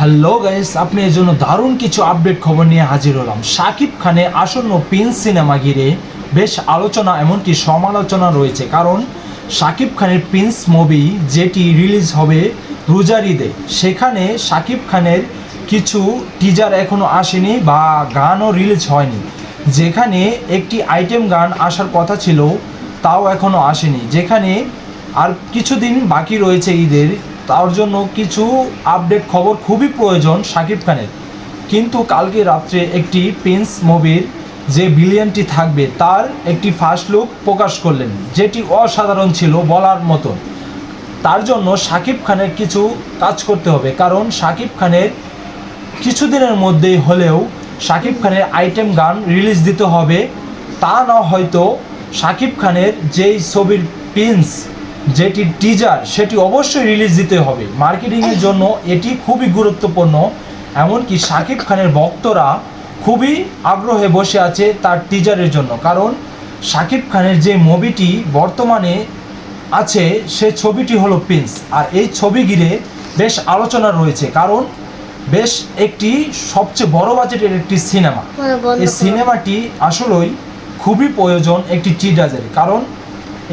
Hello guys, আপনি এর জন্য দারুণ কিছু আপডেট খবর নিয়ে হাজির হলাম। শাকিব খানের আসন্ন প্রিন্স সিনেমা ঘিরে বেশ আলোচনা এমনকি সমালোচনা রয়েছে, কারণ শাকিব খানের প্রিন্স মুভি যেটি রিলিজ হবে রোজার ঈদে, সেখানে শাকিব খানের কিছু টিজার এখনও আসেনি বা গানও রিলিজ হয়নি। যেখানে একটি আইটেম গান আসার কথা ছিল তাও এখনও আসেনি, যেখানে আর কিছুদিন বাকি রয়েছে ঈদের। তার জন্য কিছু আপডেট খবর খুবই প্রয়োজন শাকিব খানের। কিন্তু কালকে রাত্রে একটি প্রিন্স মুভির যে ভিলিয়ানটি থাকবে তার একটি ফার্স্ট লুক প্রকাশ করলেন, যেটি অসাধারণ ছিল বলার মতো। তার জন্য শাকিব খানের কিছু কাজ করতে হবে, কারণ শাকিব খানের কিছুদিনের মধ্যেই হলেও শাকিব খানের আইটেম গান রিলিজ দিতে হবে। তা না হয়তো শাকিব খানের যেই ছবির প্রিন্স যেটি টিজার সেটি অবশ্যই রিলিজ দিতে হবে। মার্কেটিংয়ের জন্য এটি খুবই গুরুত্বপূর্ণ। এমনকি শাকিব খানের ভক্তরা খুবই আগ্রহে বসে আছে তার টিজারের জন্য, কারণ শাকিব খানের যে মুভিটি বর্তমানে আছে সে ছবিটি হলো প্রিন্স। আর এই ছবি ঘিরে বেশ আলোচনা রয়েছে, কারণ বেশ একটি সবচেয়ে বড় বাজেটের একটি সিনেমা। এই সিনেমাটি আসলেই খুবই প্রয়োজন একটি টিজারের, কারণ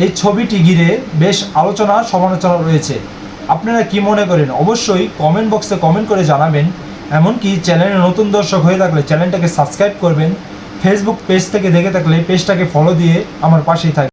এই ছবিটি ঘিরে বেশ আলোচনা সমালোচনা রয়েছে। আপনারা কি মনে করেন অবশ্যই কমেন্ট বক্সে কমেন্ট করে জানাবেন। এমনকি চ্যানেলে নতুন দর্শক হয়ে থাকলে চ্যানেলটাকে সাবস্ক্রাইব করবেন। ফেসবুক পেজ থেকে দেখে থাকলে পেজটাকে ফলো দিয়ে আমার পাশেই থাকবেন।